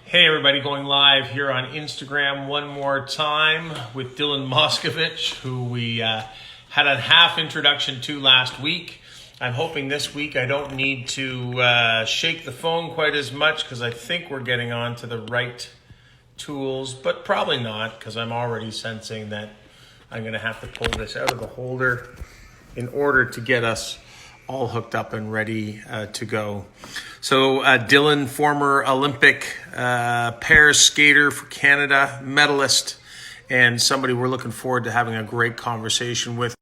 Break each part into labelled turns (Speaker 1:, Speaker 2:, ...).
Speaker 1: Hey everybody, going live here on Instagram one more time with Dylan Moscovitch, who we had a half introduction to last week. I'm hoping this week I don't need to shake the phone quite as much because I think we're getting on to the right tools, but probably not because I'm already sensing that I'm going to have to pull this out of the holder in order to get us all hooked up and ready to go. So Dylan, former Olympic pair skater for Canada, medalist, and somebody we're looking forward to having a great conversation with,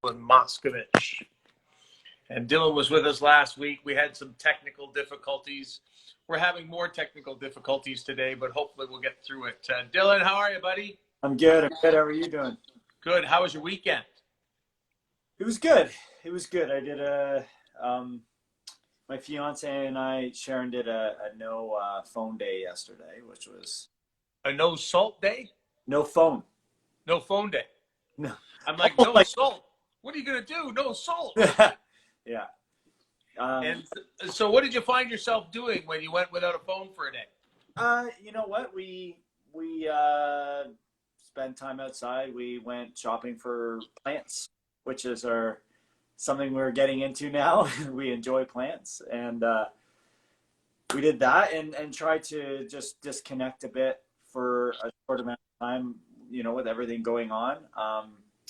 Speaker 1: Dylan Moscovitch. And Dylan was with us last week. We had some technical difficulties. We're having more technical difficulties today, but hopefully we'll get through it. Dylan, how are you, buddy?
Speaker 2: I'm good. How are you doing?
Speaker 1: Good. How was your weekend?
Speaker 2: It was good. It was good. I did my fiance and I, Sharon, did a no phone day yesterday, which was
Speaker 1: A no salt day?
Speaker 2: no phone.
Speaker 1: No phone day.
Speaker 2: No.
Speaker 1: I'm like, no salt. What are you going to do? No salt.
Speaker 2: Yeah.
Speaker 1: And so what did you find yourself doing when you went without a phone for a day?
Speaker 2: You know what? We spent time outside. We went shopping for plants, which is something we're getting into now. We enjoy plants, and we did that and tried to just disconnect a bit for a short amount of time, with everything going on.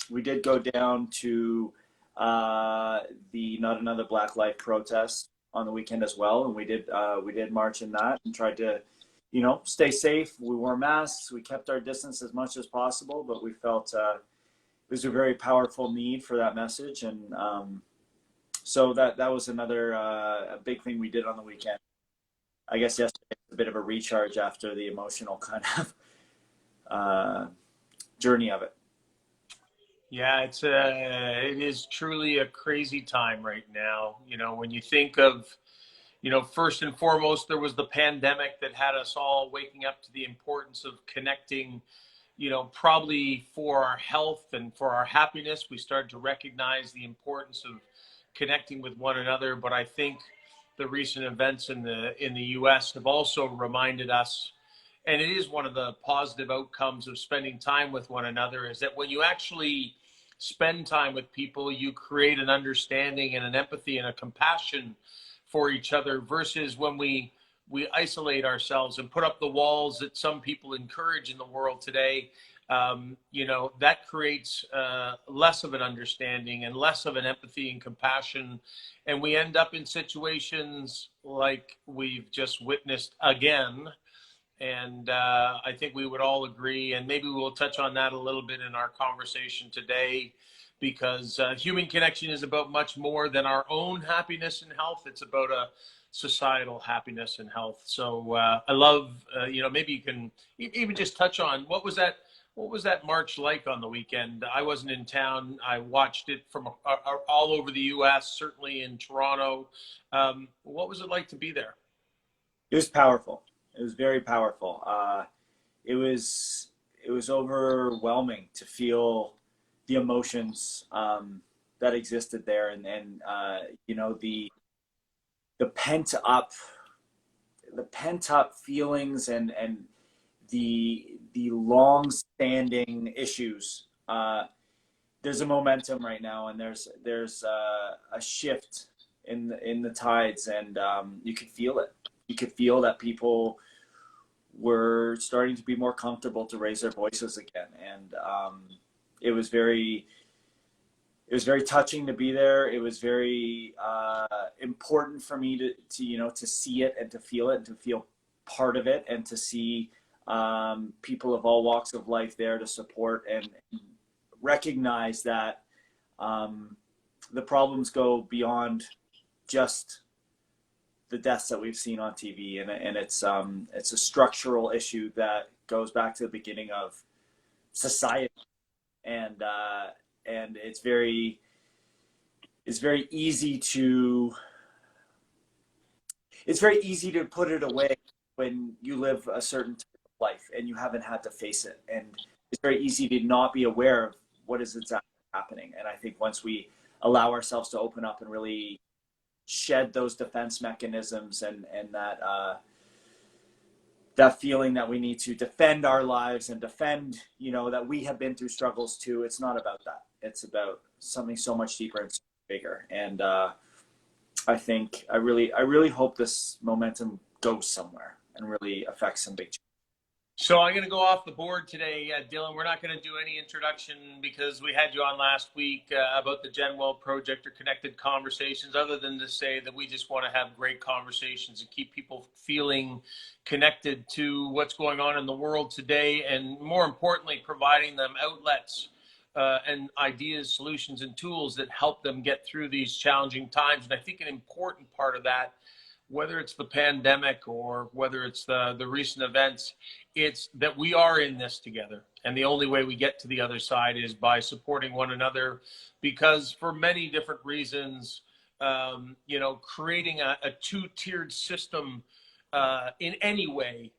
Speaker 2: We did go down to the Not Another Black Life protest on the weekend as well, and we did march in that and tried to stay safe. We wore masks, we kept our distance as much as possible, but we felt it was a very powerful need for that message. And so that was another a big thing we did on the weekend. I guess yesterday was a bit of a recharge after the emotional kind of journey of it.
Speaker 1: Yeah, it is truly a crazy time right now. When you think of, first and foremost, there was the pandemic that had us all waking up to the importance of connecting, probably for our health and for our happiness. We started to recognize the importance of connecting with one another. But I think the recent events in the US have also reminded us, and it is one of the positive outcomes of spending time with one another, is that when you actually spend time with people, you create an understanding and an empathy and a compassion for each other, versus when we isolate ourselves and put up the walls that some people encourage in the world today. That creates less of an understanding and less of an empathy and compassion. And we end up in situations like we've just witnessed again. And I think we would all agree, and maybe we'll touch on that a little bit in our conversation today, because human connection is about much more than our own happiness and health. It's about a societal happiness and health. So I love, maybe you can even just touch on what was that march like on the weekend? I wasn't in town. I watched it from all over the U.S., certainly in Toronto. What was it like to be there?
Speaker 2: It was powerful. It was very powerful. It was overwhelming to feel the emotions that existed there, and the pent up feelings and the long standing issues. There's a momentum right now, and there's a shift in the tides, and you could feel it. You could feel that people were starting to be more comfortable to raise their voices again, and it was very touching to be there. It was very important for me to see it and to feel it and to feel part of it, and to see people of all walks of life there to support and recognize that the problems go beyond just the deaths that we've seen on TV, and it's a structural issue that goes back to the beginning of society, and it's very easy to put it away when you live a certain type of life and you haven't had to face it, and it's very easy to not be aware of what is exactly happening. And I think once we allow ourselves to open up and really shed those defense mechanisms and that that feeling that we need to defend our lives and defend, that we have been through struggles too. It's not about that. It's about something so much deeper and so much bigger. And I really hope this momentum goes somewhere and really affects some big change.
Speaker 1: So I'm going to go off the board today, Dylan. We're not going to do any introduction because we had you on last week about the GenWell Project or Connected Conversations, other than to say that we just want to have great conversations and keep people feeling connected to what's going on in the world today, and more importantly, providing them outlets and ideas, solutions, and tools that help them get through these challenging times. And I think an important part of that, whether it's the pandemic or whether it's the recent events, it's that we are in this together. And the only way we get to the other side is by supporting one another, because for many different reasons, creating a two-tiered system in any way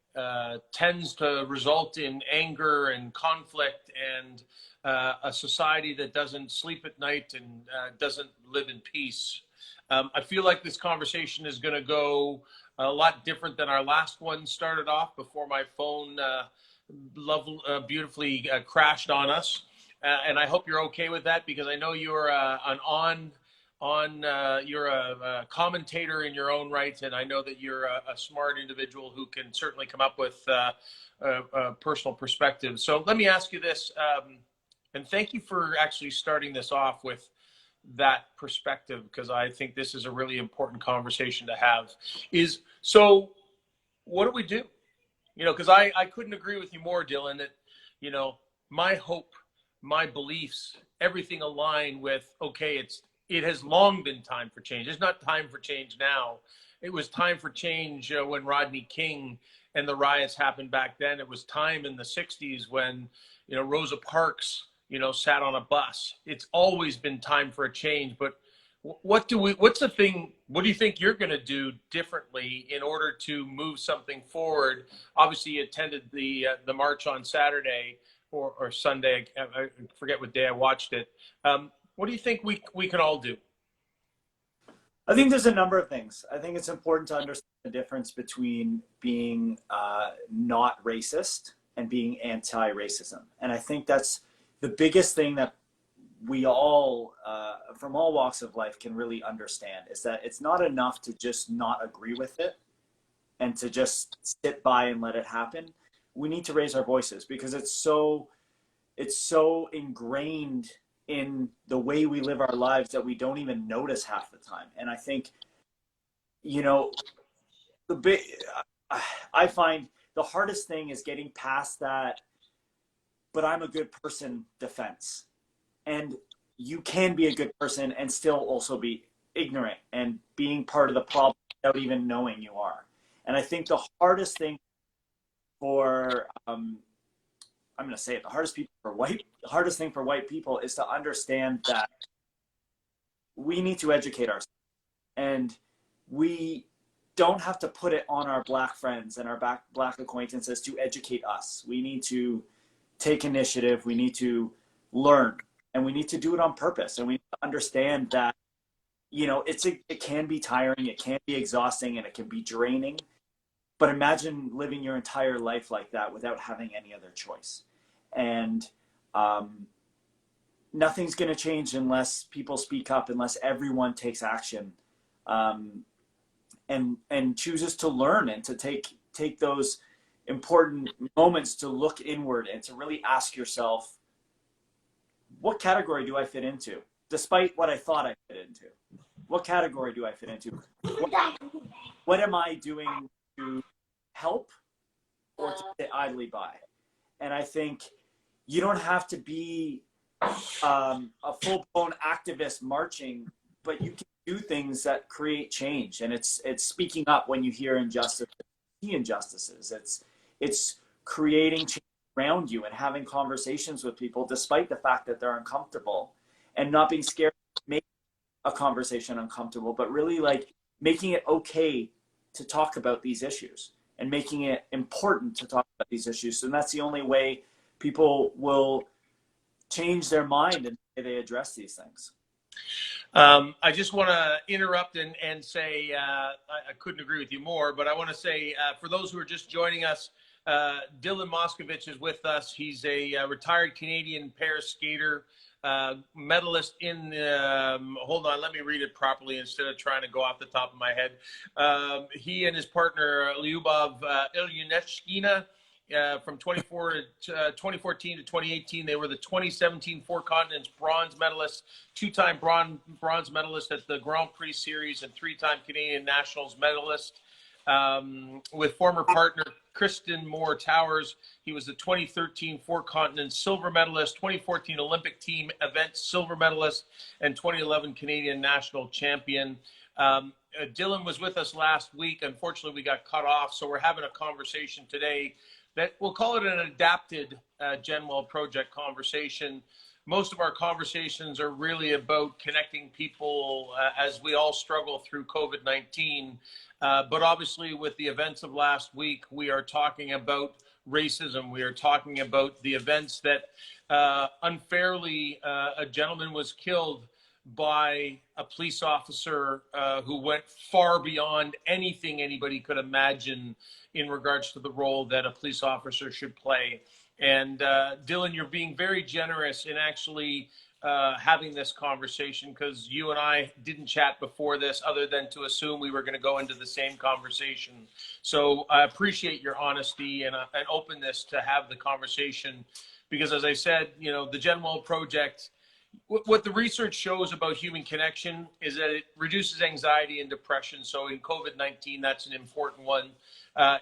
Speaker 1: tends to result in anger and conflict and a society that doesn't sleep at night and doesn't live in peace. I feel like this conversation is going to go a lot different than our last one started off before my phone beautifully crashed on us. And I hope you're okay with that, because I know you're you're a commentator in your own right, and I know that you're a smart individual who can certainly come up with a personal perspective. So let me ask you this, and thank you for actually starting this off with that perspective, because I think this is a really important conversation to have. So what do we do? Because I couldn't agree with you more, Dylan, that, my hope, my beliefs, everything align with, okay, it has long been time for change. It's not time for change now. It was time for change when Rodney King and the riots happened back then. It was time in the 60s when, Rosa Parks, sat on a bus. It's always been time for a change. But what do you think you're going to do differently in order to move something forward? Obviously, you attended the march on Saturday or Sunday. I forget what day I watched it. What do you think we can all do?
Speaker 2: I think there's a number of things. I think it's important to understand the difference between being not racist and being anti-racism. And I think that's the biggest thing that we all, from all walks of life, can really understand, is that it's not enough to just not agree with it and to just sit by and let it happen. We need to raise our voices, because it's so ingrained in the way we live our lives that we don't even notice half the time. And I think, I find the hardest thing is getting past that, but I'm a good person defense. And you can be a good person and still also be ignorant and being part of the problem without even knowing you are. And I think the hardest thing for, I'm going to say it, the hardest thing for white people is to understand that we need to educate ourselves. And we don't have to put it on our Black friends and our Black acquaintances to educate us. We need to take initiative. We need to learn, and we need to do it on purpose. And we need to understand that, it can be tiring, it can be exhausting, and it can be draining. But imagine living your entire life like that without having any other choice. And nothing's going to change unless people speak up, unless everyone takes action, and chooses to learn and to take those important moments to look inward and to really ask yourself, what category do I fit into? Despite what I thought I fit into, what category do I fit into? What am I doing to help or to sit idly by? And I think you don't have to be a full-blown activist marching, but you can do things that create change. And it's speaking up when you hear injustices. It's creating change around you and having conversations with people despite the fact that they're uncomfortable, and not being scared to make a conversation uncomfortable, but really making it okay to talk about these issues and making it important to talk about these issues. And that's the only way people will change their mind and they address these things.
Speaker 1: I just want to interrupt and say I couldn't agree with you more, but I want to say for those who are just joining us, Dylan Moscovitch is with us. He's a retired Canadian pair skater, medalist in, hold on, let me read it properly instead of trying to go off the top of my head. He and his partner, Lyubov Ilyuneshkina, from 2014 to 2018, they were the 2017 Four Continents bronze medalists, two-time bronze medalist at the Grand Prix Series, and three-time Canadian Nationals medalist. With former partner Kristen Moore Towers, he was the 2013 Four Continents silver medalist, 2014 Olympic team event silver medalist, and 2011 Canadian national champion. Dylan was with us last week. Unfortunately, we got cut off, so we're having a conversation today that we'll call it an adapted GenWell Project conversation. Most of our conversations are really about connecting people as we all struggle through COVID-19. But obviously, with the events of last week, we are talking about racism. We are talking about the events that unfairly a gentleman was killed by a police officer who went far beyond anything anybody could imagine in regards to the role that a police officer should play. And Dylan, you're being very generous in actually having this conversation, because you and I didn't chat before this other than to assume we were going to go into the same conversation. So I appreciate your honesty and openness to have the conversation, because as I said, you know, the GenWell Project, what the research shows about human connection is that it reduces anxiety and depression. So in COVID-19, that's an important one.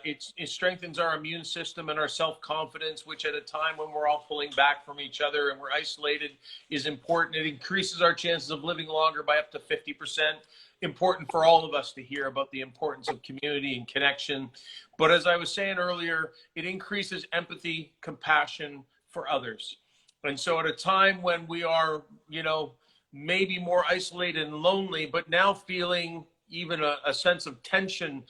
Speaker 1: It strengthens our immune system and our self-confidence, which at a time when we're all pulling back from each other and we're isolated is important. It increases our chances of living longer by up to 50%. Important for all of us to hear about the importance of community and connection. But as I was saying earlier, it increases empathy, compassion for others. And so at a time when we are, you know, maybe more isolated and lonely, but now feeling even a sense of tension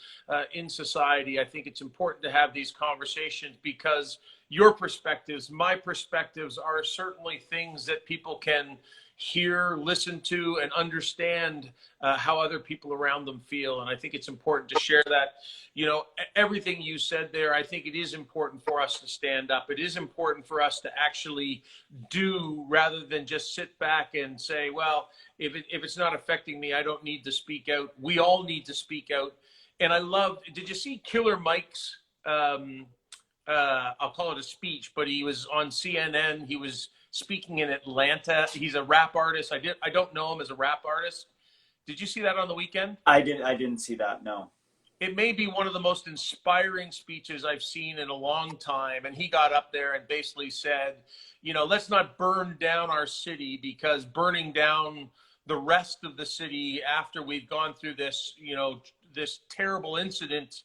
Speaker 1: in society, I think it's important to have these conversations, because your perspectives, my perspectives, are certainly things that people can hear, listen to, and understand how other people around them feel. And I think it's important to share that. You know, everything you said there, I think it is important for us to stand up. It is important for us to actually do, rather than just sit back and say, well, if it's not affecting me, I don't need to speak out. We all need to speak out. And I love, did you see Killer Mike's, I'll call it a speech, but he was on CNN. He was speaking in Atlanta. He's a rap artist. I don't know him as a rap artist. Did you see that on the weekend?
Speaker 2: I didn't see that, no.
Speaker 1: It may be one of the most inspiring speeches I've seen in a long time. And he got up there and basically said, you know, let's not burn down our city, because burning down the rest of the city after we've gone through this, you know, this terrible incident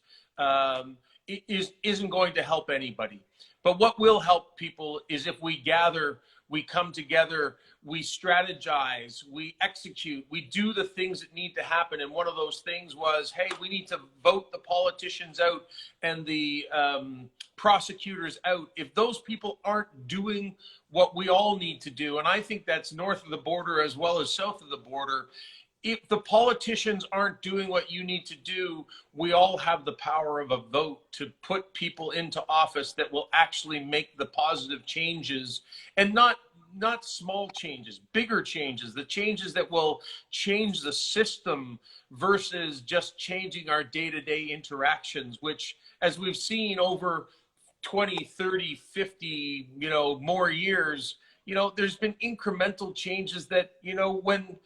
Speaker 1: isn't going to help anybody. But what will help people is if we gather, we come together, we strategize, we execute, we do the things that need to happen. And one of those things was, hey, we need to vote the politicians out and the prosecutors out. If those people aren't doing what we all need to do, and I think that's north of the border as well as south of the border, if the politicians aren't doing what you need to do, we all have the power of a vote to put people into office that will actually make the positive changes, and not small changes, bigger changes, the changes that will change the system versus just changing our day-to-day interactions, which, as we've seen over 20, 30, 50, you know, more years, you know, there's been incremental changes that, you know, when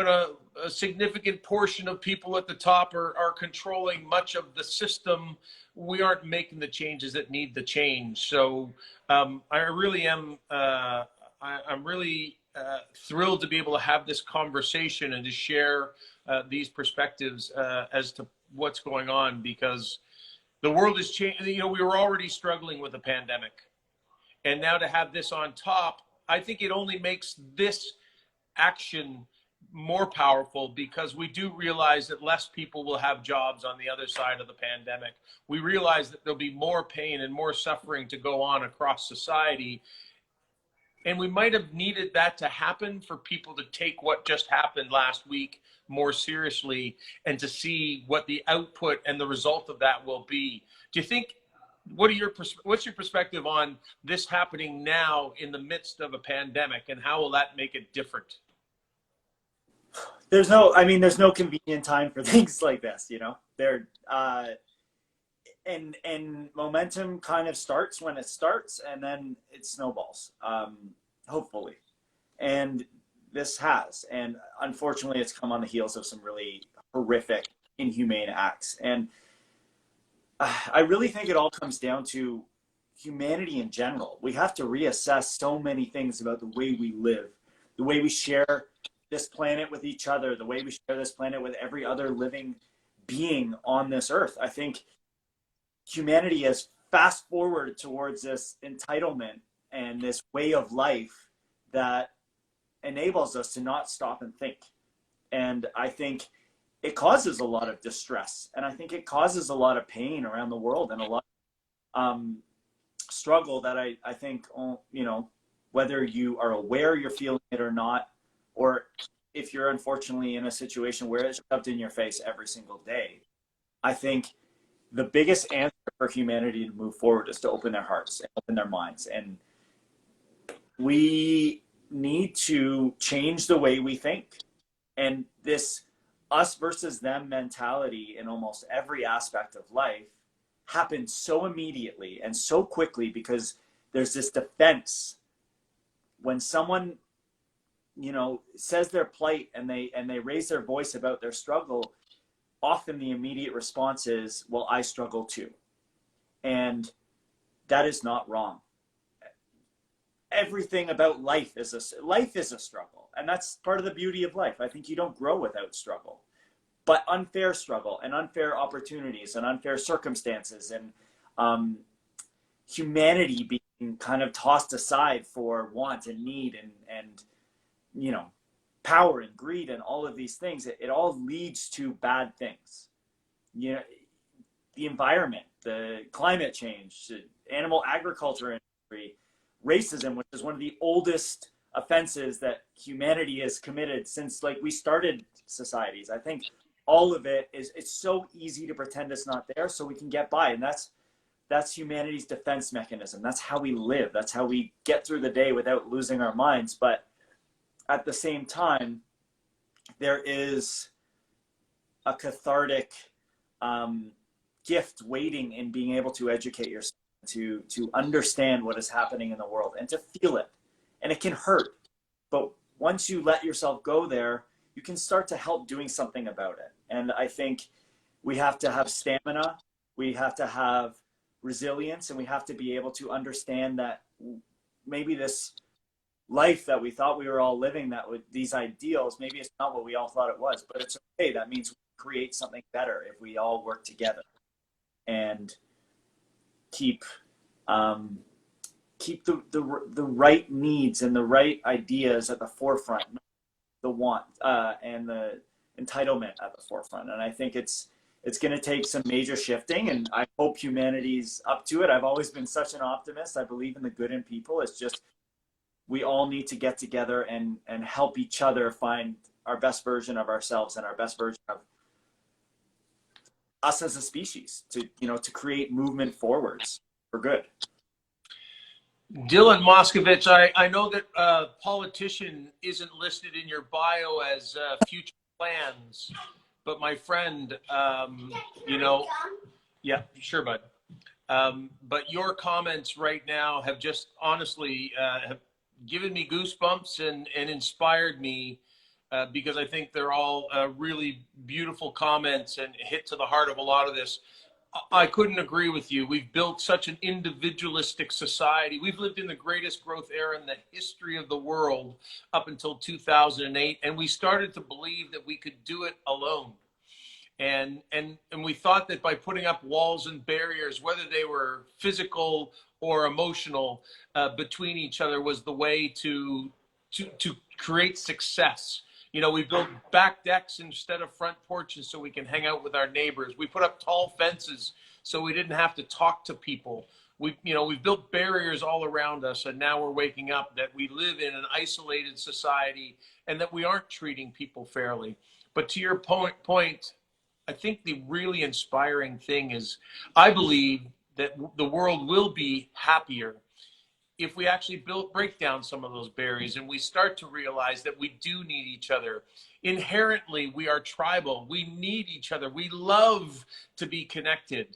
Speaker 1: a significant portion of people at the top are controlling much of the system, we aren't making the changes that need the change. So I really am, I'm really thrilled to be able to have this conversation and to share these perspectives as to what's going on, because the world is changing. You know, we were already struggling with the pandemic, and now to have this on top, I think it only makes this action more powerful, because we do realize that less people will have jobs on the other side of the pandemic. We realize that there'll be more pain and more suffering to go on across society. And we might have needed that to happen for people to take what just happened last week more seriously and to see what the output and the result of that will be. Do you think, what's your perspective on this happening now in the midst of a pandemic, and how will that make it different?
Speaker 2: There's no convenient time for things like this, you know. And momentum kind of starts when it starts, and then it snowballs, hopefully. And this has, and unfortunately, it's come on the heels of some really horrific, inhumane acts. And I really think it all comes down to humanity in general. We have to reassess so many things about the way we live, the way we share this planet with each other, the way we share this planet with every other living being on this earth. I think humanity has fast forwarded towards this entitlement and this way of life that enables us to not stop and think. And I think it causes a lot of distress, and I think it causes a lot of pain around the world, and a lot of struggle that I think, you know, whether you are aware you're feeling it or not, or if you're unfortunately in a situation where it's shoved in your face every single day, I think the biggest answer for humanity to move forward is to open their hearts and open their minds. And we need to change the way we think. And this us versus them mentality in almost every aspect of life happens so immediately and so quickly because there's this defense. When someone, you know, says their plight and they raise their voice about their struggle, often the immediate response is, well, I struggle too. And that is not wrong. Everything about life is a struggle. And that's part of the beauty of life. I think you don't grow without struggle. But unfair struggle and unfair opportunities and unfair circumstances and humanity being kind of tossed aside for want and need and you know, power and greed and all of these things, it all leads to bad things. You know, the environment, the climate change, the animal agriculture industry, racism, which is one of the oldest offenses that humanity has committed since like we started societies. I think all of it is, it's so easy to pretend it's not there so we can get by. And that's humanity's defense mechanism. That's how we live. That's how we get through the day without losing our minds. But at the same time, there is a cathartic gift waiting in being able to educate yourself, to understand what is happening in the world and to feel it. And it can hurt. But once you let yourself go there, you can start to help doing something about it. And I think we have to have stamina, we have to have resilience, and we have to be able to understand that maybe this life that we thought we were all living, that with these ideals, maybe it's not what we all thought it was, but it's okay. That means we create something better if we all work together and keep the right needs and the right ideas at the forefront, the want and the entitlement at the forefront. And I think it's going to take some major shifting, and I hope humanity's up to it. I've always been such an optimist. I believe in the good in people. It's just we all need to get together and help each other find our best version of ourselves and our best version of us as a species, to, you know, to create movement forwards for good.
Speaker 1: Dylan Moscovitch, I know that politician isn't listed in your bio as future plans, but my friend, you know, yeah, sure, bud. But your comments right now have just honestly have given me goosebumps and inspired me because I think they're all really beautiful comments and hit to the heart of a lot of this. I couldn't agree with you. We've built such an individualistic society. We've lived in the greatest growth era in the history of the world up until 2008, and we started to believe that we could do it alone. And we thought that by putting up walls and barriers, whether they were physical or emotional, between each other was the way to create success. We built back decks instead of front porches so we can hang out with our neighbors. We put up tall fences so we didn't have to talk to people. We've built barriers all around us, and now we're waking up that we live in an isolated society and that we aren't treating people fairly. But to your point, I think the really inspiring thing is I believe that the world will be happier if we actually break down some of those barriers and we start to realize that we do need each other. Inherently, we are tribal. We need each other. We love to be connected,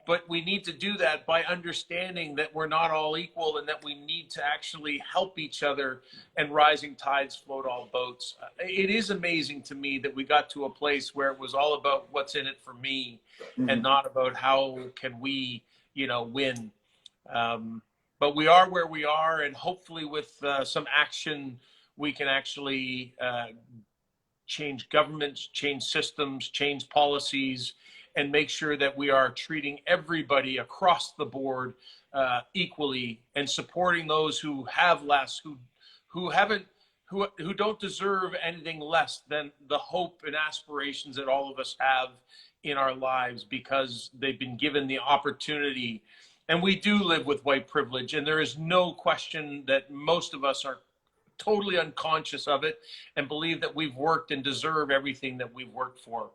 Speaker 1: but we need to do that by understanding that we're not all equal and that we need to actually help each other, and rising tides float all boats. It is amazing to me that we got to a place where it was all about what's in it for me and not about how can we, win. But we are where we are, and hopefully with some action, we can actually change governments, change systems, change policies, and make sure that we are treating everybody across the board equally, and supporting those who have less, who don't deserve anything less than the hope and aspirations that all of us have in our lives, because they've been given the opportunity. And we do live with white privilege, and there is no question that most of us are totally unconscious of it and believe that we've worked and deserve everything that we've worked for.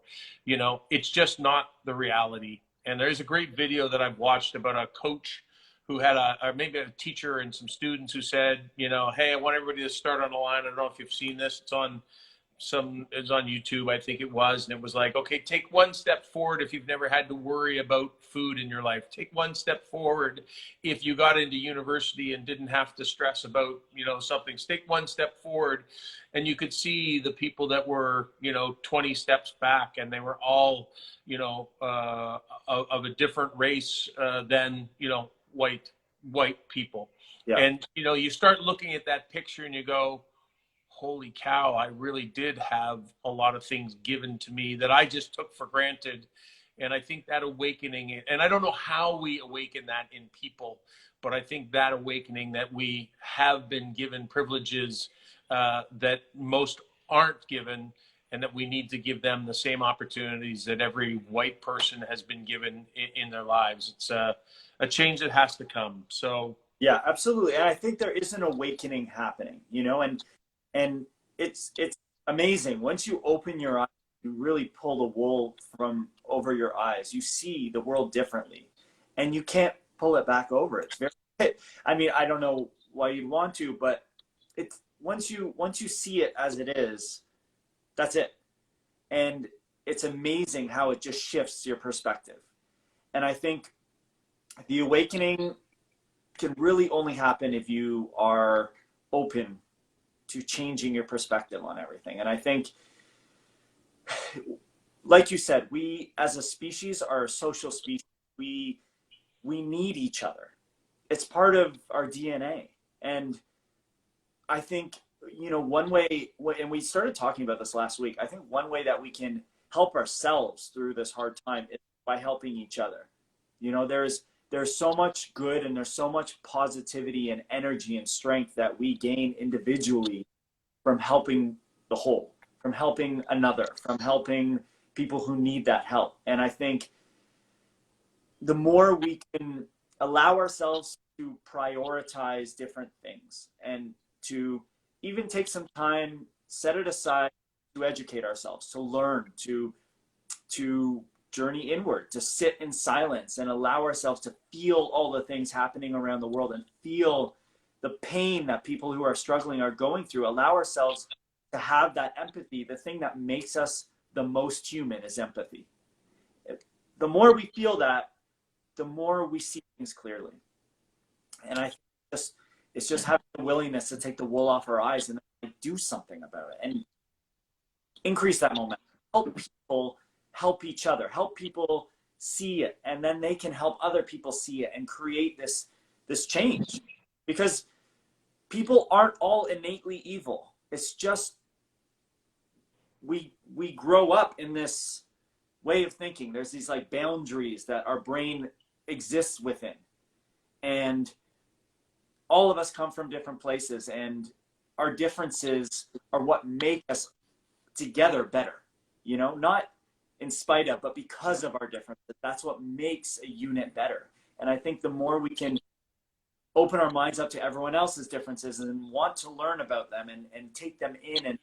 Speaker 1: It's just not the reality. And there's a great video that I've watched about a coach who had or maybe a teacher and some students who said, hey, I want everybody to start on the line. I don't know if you've seen this. It's on YouTube, I think it was. And it was like, okay, take one step forward if you've never had to worry about food in your life. Take one step forward if you got into university and didn't have to stress about, something. Take one step forward. And you could see the people that were, 20 steps back, and they were all, of a different race than, white people.
Speaker 2: Yeah.
Speaker 1: And, you start looking at that picture and you go, holy cow, I really did have a lot of things given to me that I just took for granted. And I think that awakening, and I don't know how we awaken that in people, but I think that awakening that we have been given privileges that most aren't given, and that we need to give them the same opportunities that every white person has been given in their lives. It's a change that has to come. So
Speaker 2: yeah, absolutely. And I think there is an awakening happening, and it's amazing. Once you open your eyes, you really pull the wool from over your eyes. You see the world differently, and you can't pull it back over. It's very, I don't know why you'd want to, but it's once you see it as it is, that's it. And it's amazing how it just shifts your perspective. And I think the awakening can really only happen if you are open to changing your perspective on everything. And I think, like you said, we as a species are a social species. We need each other. It's part of our DNA. And I think, one way, and we started talking about this last week, I think one way that we can help ourselves through this hard time is by helping each other. There's so much good, and there's so much positivity and energy and strength that we gain individually from helping the whole, from helping another, from helping people who need that help. And I think the more we can allow ourselves to prioritize different things, and to even take some time, set it aside to educate ourselves, to learn, to journey inward, to sit in silence and allow ourselves to feel all the things happening around the world, and feel the pain that people who are struggling are going through. Allow ourselves to have that empathy. The thing that makes us the most human is empathy. The more we feel that, the more we see things clearly. And I think it's just having the willingness to take the wool off our eyes and do something about it, and increase that momentum. Help people help each other, help people see it, and then they can help other people see it and create this change. Because people aren't all innately evil. It's just we grow up in this way of thinking. There's these like boundaries that our brain exists within, and all of us come from different places, and our differences are what make us together better, not in spite of, but because of our differences. That's what makes a unit better. And I think the more we can open our minds up to everyone else's differences and want to learn about them and take them in and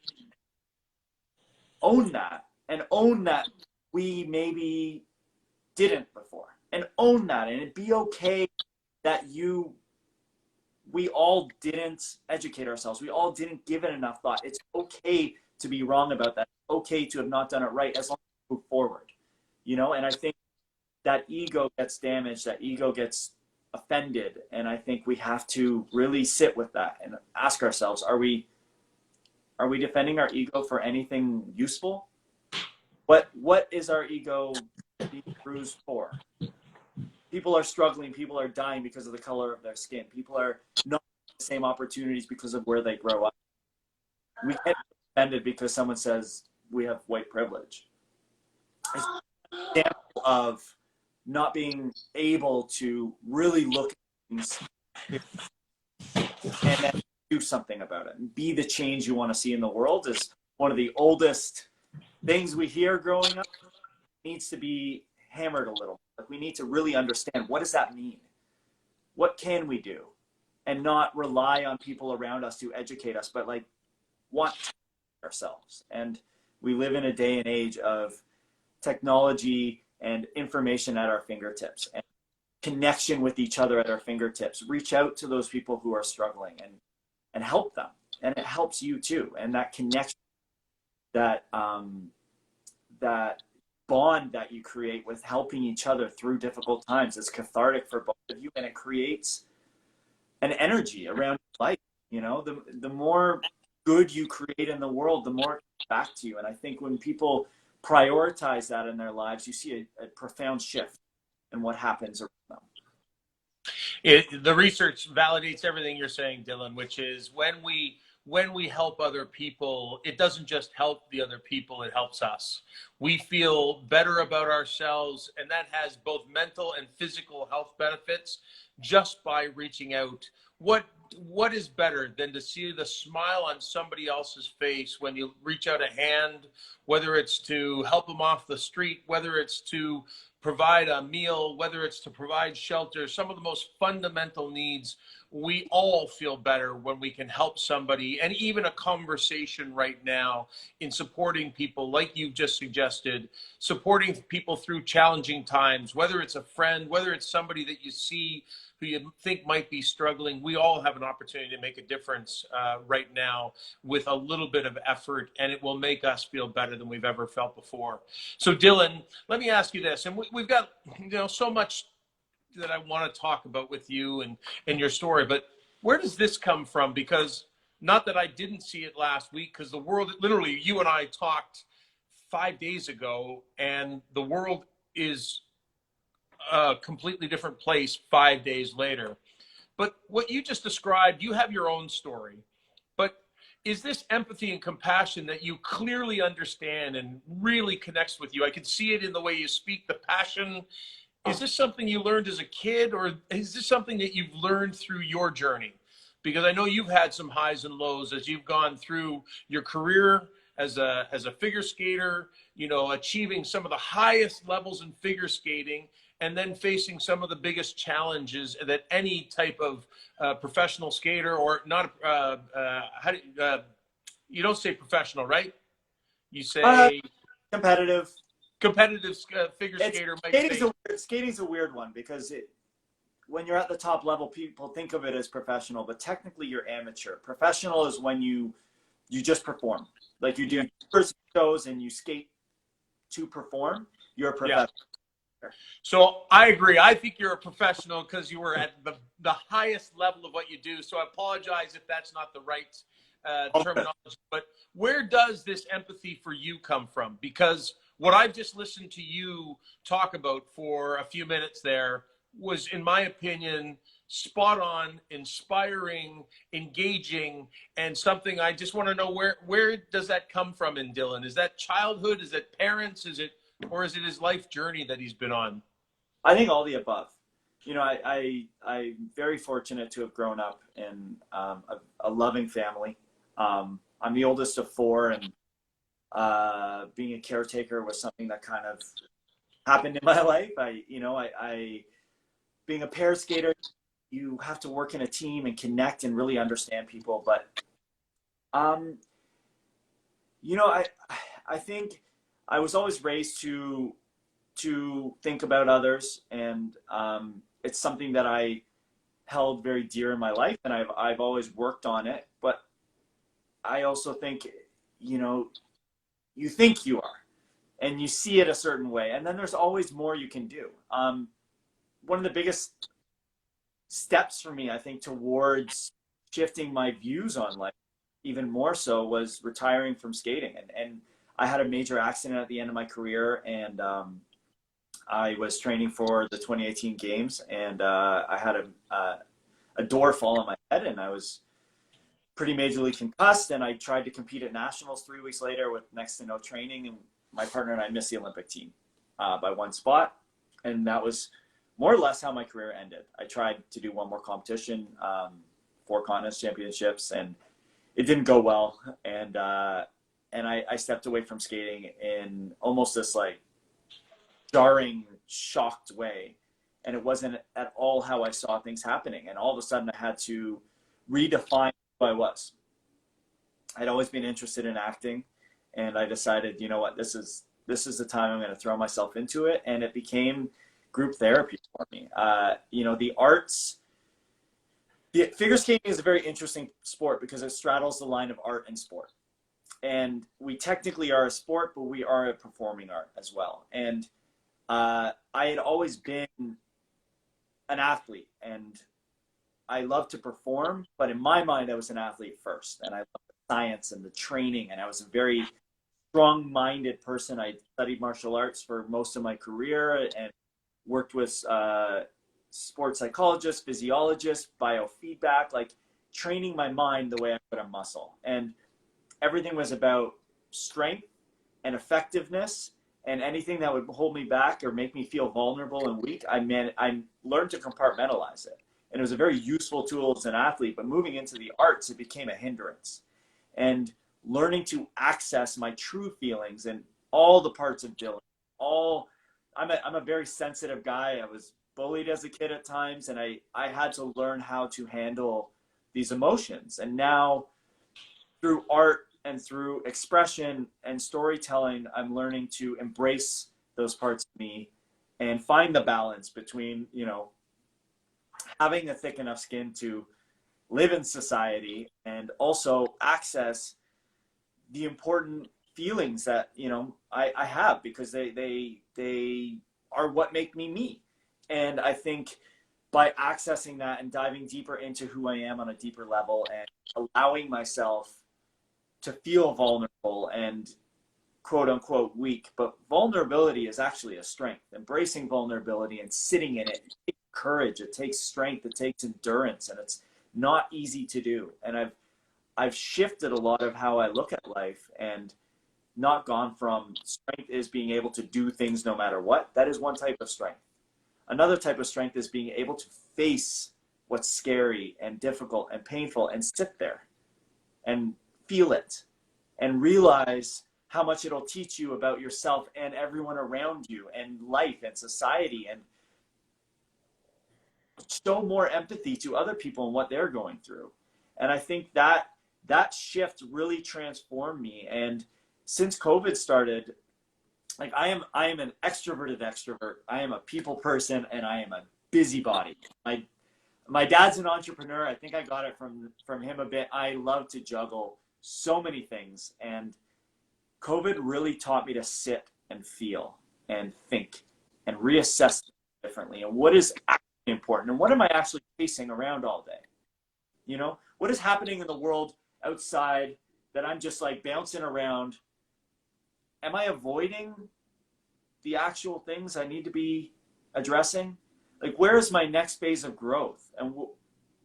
Speaker 2: own that we maybe didn't before, and own that, and it'd be okay that we all didn't educate ourselves. We all didn't give it enough thought. It's okay to be wrong about that. It's okay to have not done it right, as long as we move forward, and I think that ego gets damaged, that ego gets offended. And I think we have to really sit with that and ask ourselves, are we defending our ego for anything useful? What is our ego being bruised for? People are struggling. People are dying because of the color of their skin. People are not getting the same opportunities because of where they grow up. We can't be offended because someone says we have white privilege. It's an example of not being able to really look at things and then do something about it and be the change you want to see in the world. Is one of the oldest things we hear growing up. It needs to be hammered a little. Like, we need to really understand, what does that mean? What can we do? And not rely on people around us to educate us, but want to ourselves. And we live in a day and age of technology and information at our fingertips, and connection with each other at our fingertips. Reach out to those people who are struggling and help them. And it helps you too. And that connection, that bond that you create with helping each other through difficult times is cathartic for both of you, and it creates an energy around life. The more good you create in the world, the more it comes back to you. And I think when people prioritize that in their lives, you see a profound shift in what happens around them.
Speaker 1: The research validates everything you're saying, Dylan, which is when we help other people, it doesn't just help the other people, it helps us. We feel better about ourselves, and that has both mental and physical health benefits just by reaching out. What is better than to see the smile on somebody else's face when you reach out a hand, whether it's to help them off the street, whether it's to provide a meal, whether it's to provide shelter, some of the most fundamental needs. We all feel better when we can help somebody, and even a conversation right now in supporting people, like you've just suggested, supporting people through challenging times, whether it's a friend, whether it's somebody that you see who you think might be struggling. We all have an opportunity to make a difference right now with a little bit of effort, and it will make us feel better than we've ever felt before. So Dylan, let me ask you this, and we've got so much that I want to talk about with you and your story, but where does this come from? Because not that I didn't see it last week, because the world, literally, you and I talked 5 days ago, and the world is a completely different place 5 days later. But what you just described, you have your own story, but is this empathy and compassion that you clearly understand and really connects with you? I can see it in the way you speak, the passion. Is this something you learned as a kid, or is this something that you've learned through your journey? Because I know you've had some highs and lows as you've gone through your career as a figure skater, achieving some of the highest levels in figure skating, and then facing some of the biggest challenges that any type of professional skater, or not, you don't say professional, right? You say
Speaker 2: Competitive
Speaker 1: figure skater might face.
Speaker 2: Skating's a weird one, because when you're at the top level, people think of it as professional, but technically you're amateur. Professional is when you just perform. Like, you do first shows and you skate to perform. You're a professional.
Speaker 1: Yeah. So I agree. I think you're a professional because you were at the highest level of what you do. So I apologize if that's not the right terminology. But where does this empathy for you come from? Because what I've just listened to you talk about for a few minutes there was, in my opinion, spot on, inspiring, engaging, and something I just want to know, where does that come from in Dylan? Is that childhood? Is it parents? Or is it his life journey that he's been on?
Speaker 2: I think all the above. I'm very fortunate to have grown up in a loving family. I'm the oldest of four, and Being a caretaker was something that kind of happened in my life. Being a pair skater, you have to work in a team and connect and really understand people. But, um, I think I was always raised to think about others, and it's something that I held very dear in my life, and I've always worked on it. But I also think, you think you are, and you see it a certain way, and then there's always more you can do. One of the biggest steps for me, I think, towards shifting my views on life even more so was retiring from skating. And I had a major accident at the end of my career, and I was training for the 2018 games, and I had a door fall on my head, and I was pretty majorly concussed, and I tried to compete at nationals 3 weeks later with next to no training, and my partner and I missed the Olympic team by one spot, and that was more or less how my career ended. I tried to do one more competition, 4 continents championships, and it didn't go well, and I stepped away from skating in almost this like jarring, shocked way, and it wasn't at all how I saw things happening, and all of a sudden I had to redefine who I was. I'd always been interested in acting, and I decided, you know what, this is the time I'm going to throw myself into it, and it became group therapy for me. The arts, the figure skating is a very interesting sport because it straddles the line of art and sport, and we technically are a sport, but we are a performing art as well. And I had always been an athlete, and I love to perform, but in my mind, I was an athlete first, and I loved the science and the training, and I was a very strong-minded person. I studied martial arts for most of my career and worked with sports psychologists, physiologists, biofeedback, like training my mind the way I would a muscle. And everything was about strength and effectiveness, and anything that would hold me back or make me feel vulnerable and weak, I learned to compartmentalize it. And it was a very useful tool as an athlete, but moving into the arts, it became a hindrance. And learning to access my true feelings and all the parts of Dylan, I'm a very sensitive guy. I was bullied as a kid at times, and I had to learn how to handle these emotions. And now through art and through expression and storytelling, I'm learning to embrace those parts of me and find the balance between, having a thick enough skin to live in society and also access the important feelings that, I have, because they are what make me me. And I think by accessing that and diving deeper into who I am on a deeper level and allowing myself to feel vulnerable and quote unquote weak, but vulnerability is actually a strength. Embracing vulnerability and sitting in it, it takes courage, it takes strength, it takes endurance, and it's not easy to do. And I've shifted a lot of how I look at life, and not gone from strength is being able to do things no matter what. That is one type of strength. Another type of strength is being able to face what's scary and difficult and painful and sit there and feel it and realize how much it'll teach you about yourself and everyone around you and life and society, and show more empathy to other people and what they're going through. And I think that shift really transformed me. And since COVID started, like I am an extroverted extrovert. I am a people person, and I am a busybody. My dad's an entrepreneur. I think I got it from him a bit. I love to juggle so many things, and COVID really taught me to sit and feel and think and reassess differently, and what is actually important, and what am I actually facing around all day. What is happening in the world outside that I'm just like bouncing around? Am I avoiding the actual things I need to be addressing? Like, where is my next phase of growth, and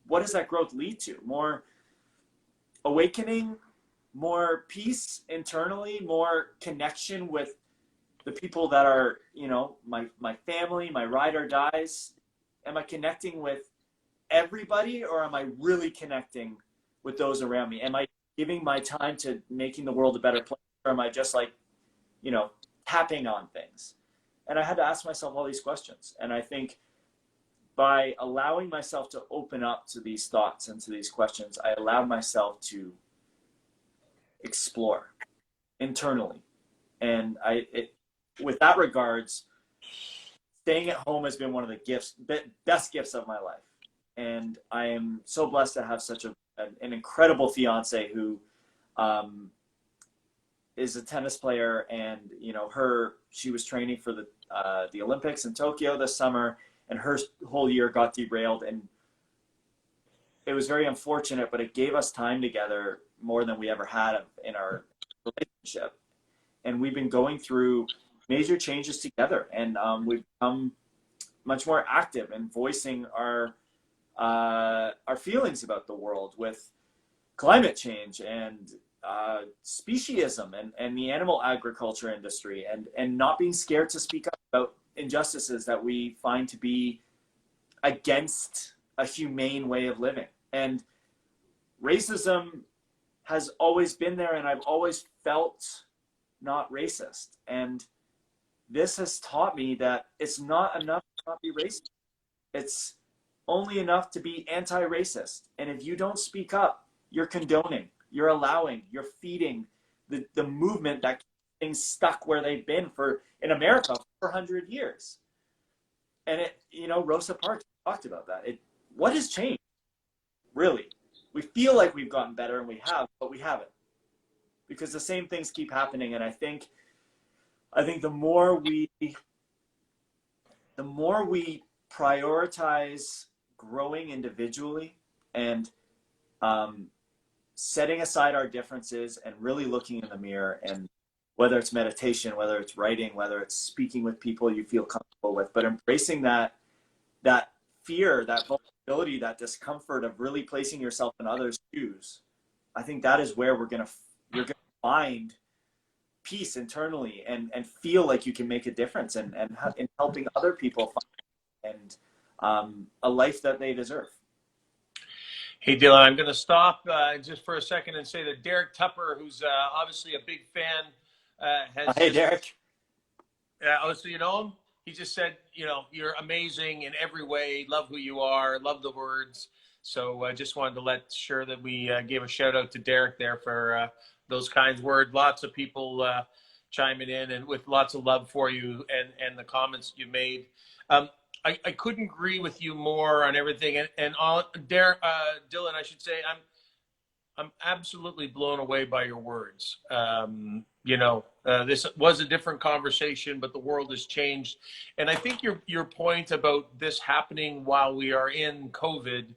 Speaker 2: what does that growth lead to? More awakening, more peace internally, more connection with the people that are, my family, my ride or dies. Am I connecting with everybody, or am I really connecting with those around me? Am I giving my time to making the world a better place or am I just like, tapping on things? And I had to ask myself all these questions. And I think by allowing myself to open up to these thoughts and to these questions, I allowed myself to explore internally. And with that regards, staying at home has been one of the best gifts of my life. And I am so blessed to have such an incredible fiance who is a tennis player, and she was training for the Olympics in Tokyo this summer, and her whole year got derailed, and it was very unfortunate, but it gave us time together more than we ever had in our relationship. And we've been going through major changes together, and we've become much more active in voicing our feelings about the world with climate change and speciesism and the animal agriculture industry, and not being scared to speak up about injustices that we find to be against a humane way of living. And racism has always been there, and I've always felt not racist. And this has taught me that it's not enough to not be racist. It's only enough to be anti-racist. And if you don't speak up, you're condoning, you're allowing, you're feeding the movement that keeps things stuck where they've been in America for 400 years. And Rosa Parks talked about that. What has changed? Really? We feel like we've gotten better, and we have, but we haven't. Because the same things keep happening. And I think the more we prioritize growing individually and setting aside our differences and really looking in the mirror, and whether it's meditation, whether it's writing, whether it's speaking with people you feel comfortable with, but embracing that fear, that vulnerability, that discomfort of really placing yourself in others' shoes, I think that is where you're going to find peace internally and feel like you can make a difference and in helping other people find a life that they deserve.
Speaker 1: Hey, Dylan, I'm going to stop just for a second and say that Derek Tupper, who's obviously a big fan, has...
Speaker 2: Hey, Derek.
Speaker 1: Oh, so you know him? He just said, you're amazing in every way. Love who you are. Love the words. So I just wanted to let sure that we gave a shout out to Derek there for those kinds words. Lots of people chiming in and with lots of love for you and the comments you made. I couldn't agree with you more on everything. And Derek, Dylan, I should say, I'm absolutely blown away by your words. This was a different conversation, but the world has changed. And I think your point about this happening while we are in COVID,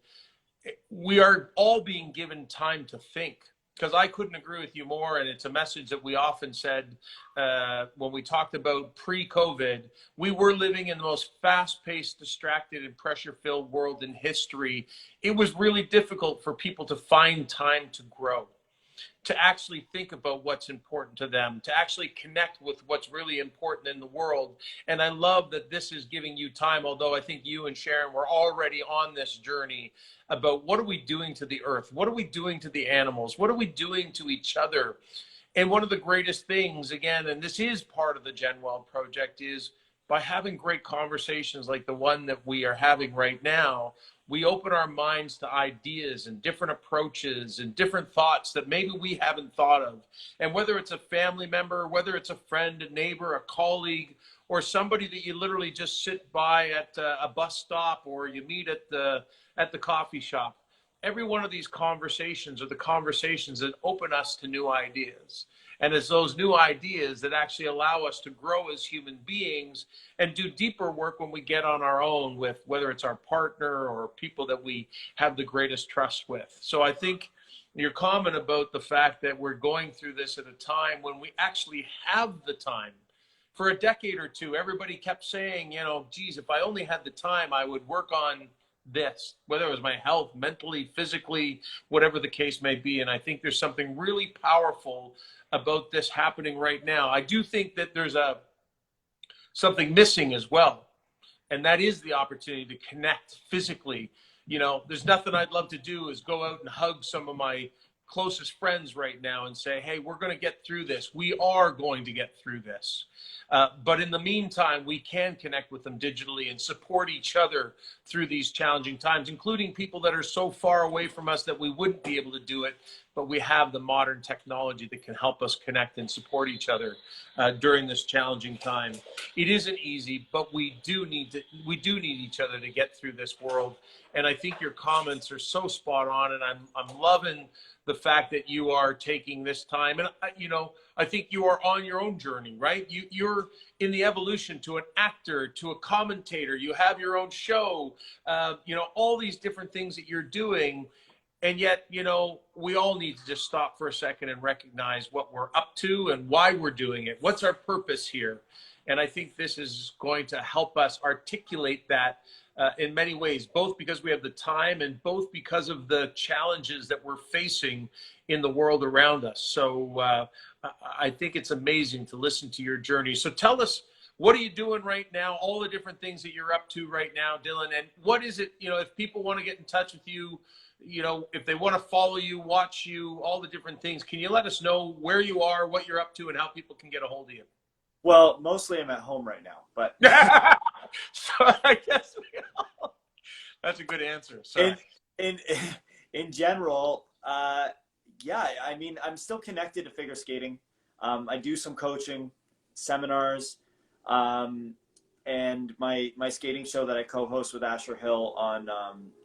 Speaker 1: we are all being given time to think. Because I couldn't agree with you more, and it's a message that we often said when we talked about pre-COVID. We were living in the most fast-paced, distracted, and pressure-filled world in history. It was really difficult for people to find time to grow, to actually think about what's important to them, to actually connect with what's really important in the world. And I love that this is giving you time, although I think you and Sharon were already on this journey about what are we doing to the earth? What are we doing to the animals? What are we doing to each other? And one of the greatest things, again, and this is part of the GenWell Project, is by having great conversations like the one that we are having right now, we open our minds to ideas and different approaches and different thoughts that maybe we haven't thought of. And whether it's a family member, whether it's a friend, a neighbor, a colleague, or somebody that you literally just sit by at a bus stop or you meet at the coffee shop, every one of these conversations are the conversations that open us to new ideas. And it's those new ideas that actually allow us to grow as human beings and do deeper work when we get on our own with whether it's our partner or people that we have the greatest trust with. So I think your comment about the fact that we're going through this at a time when we actually have the time. For a decade or two, everybody kept saying, geez, if I only had the time, I would work on this, whether it was my health, mentally, physically, whatever the case may be. And I think there's something really powerful about this happening right now. I do think that there's something missing as well. And that is the opportunity to connect physically. There's nothing I'd love to do is go out and hug some of my closest friends right now and say, hey, we're going to get through this. We are going to get through this. But in the meantime, we can connect with them digitally and support each other through these challenging times, including people that are so far away from us that we wouldn't be able to do it. But we have the modern technology that can help us connect and support each other during this challenging time. It isn't easy, but we do need each other to get through this world. And I think your comments are so spot on, and I'm loving the fact that you are taking this time. And I think you are on your own journey, right? You're in the evolution to an actor, to a commentator. You have your own show, all these different things that you're doing. And yet, we all need to just stop for a second and recognize what we're up to and why we're doing it. What's our purpose here? And I think this is going to help us articulate that in many ways, both because we have the time and both because of the challenges that we're facing in the world around us. So I think it's amazing to listen to your journey. So tell us, what are you doing right now? All the different things that you're up to right now, Dylan, and what is it, if people want to get in touch with you, if they want to follow you, watch you, all the different things, can you let us know where you are, what you're up to, and how people can get a hold of you?
Speaker 2: Well, mostly I'm at home right now, but
Speaker 1: so I guess that's a good answer. So
Speaker 2: in general, yeah, I mean, I'm still connected to figure skating. I do some coaching, seminars, and my skating show that I co-host with Asher Hill on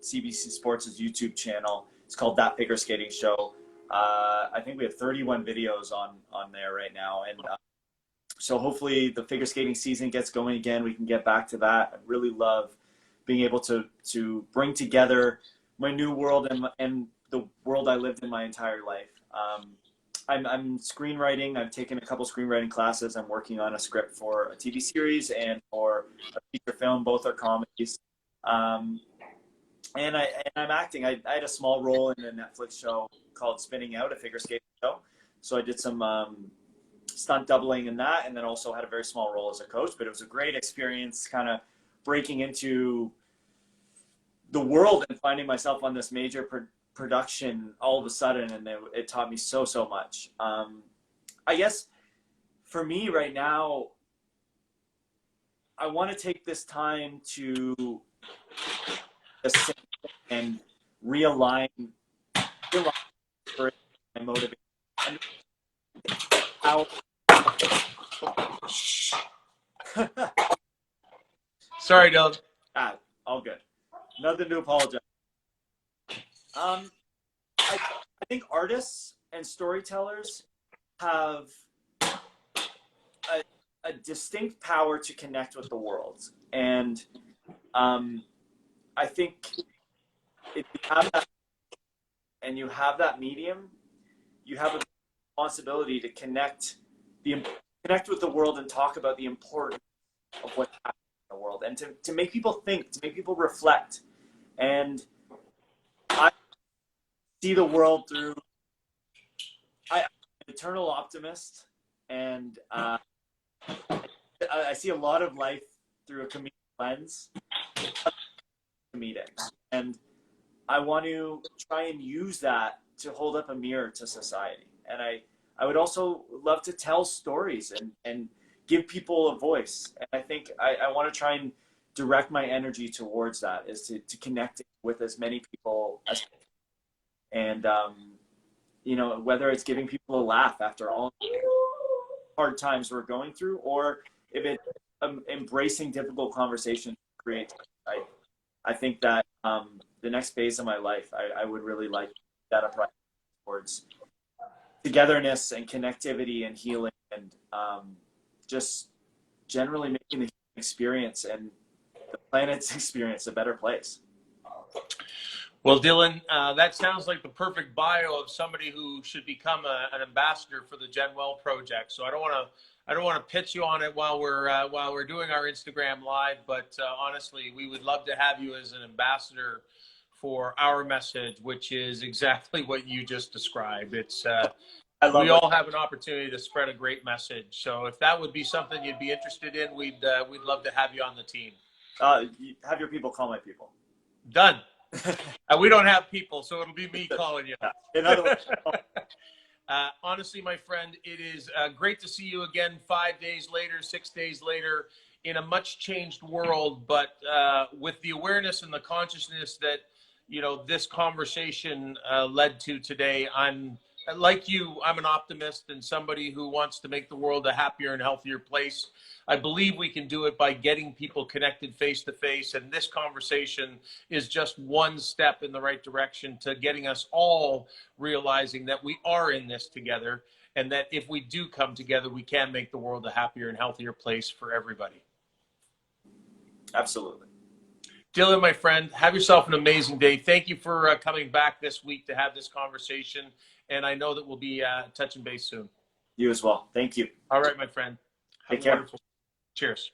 Speaker 2: CBC Sports' YouTube channel. It's called That Figure Skating Show. I think we have 31 videos on there right now, and so hopefully the figure skating season gets going again. We can get back to that. I really love being able to bring together my new world and the world I lived in my entire life. I'm screenwriting. I've taken a couple screenwriting classes. I'm working on a script for a TV series and for a feature film. Both are comedies. And I'm acting. I had a small role in a Netflix show called Spinning Out, a figure skating show. So I did some stunt doubling in that, and then also had a very small role as a coach. But it was a great experience, kind of breaking into the world and finding myself on this major production all of a sudden, and it taught me so much. I guess for me right now, I want to take this time to assess and realign my motivation and how.
Speaker 1: Sorry, Dylan.
Speaker 2: All good. Nothing to apologize. I think artists and storytellers have a distinct power to connect with the world. And I think if you have that and you have that medium, you have a responsibility to connect with the world and talk about the importance of what's happening in the world, and to make people think, to make people reflect. And I see the world through, I'm an eternal optimist, and I see a lot of life through a comedic lens, and I want to try and use that to hold up a mirror to society. And I would also love to tell stories and give people a voice. And I think I want to try and direct my energy towards that, is to connect with as many people as possible. And, whether it's giving people a laugh after all hard times we're going through, or if it's embracing difficult conversations to create. I think that the next phase of my life, I would really like that approach towards togetherness and connectivity and healing, and just generally making the experience and the planet's experience a better place.
Speaker 1: Well, Dylan, that sounds like the perfect bio of somebody who should become an ambassador for the GenWell Project. So I don't want to pitch you on it while we're doing our Instagram live, but honestly, we would love to have you as an ambassador for our message, which is exactly what you just described. It's we all have an opportunity to spread a great message. So if that would be something you'd be interested in, we'd love to have you on the team.
Speaker 2: Have your people call my people.
Speaker 1: Done. We don't have people, so it'll be me calling you.
Speaker 2: In other words,
Speaker 1: Honestly, my friend, it is great to see you again 5 days later, 6 days later, in a much changed world, but with the awareness and the consciousness that, you know, this conversation led to today. I'm like you, I'm an optimist and somebody who wants to make the world a happier and healthier place. I believe we can do it by getting people connected face to face. And this conversation is just one step in the right direction to getting us all realizing that we are in this together, and that if we do come together, we can make the world a happier and healthier place for everybody.
Speaker 2: absolutely.
Speaker 1: Dylan, my friend, have yourself an amazing day. Thank you for coming back this week to have this conversation. And I know that we'll be touching base soon.
Speaker 2: You as well. Thank you.
Speaker 1: All right, my friend. Have
Speaker 2: Take care.
Speaker 1: Wonderful. Cheers.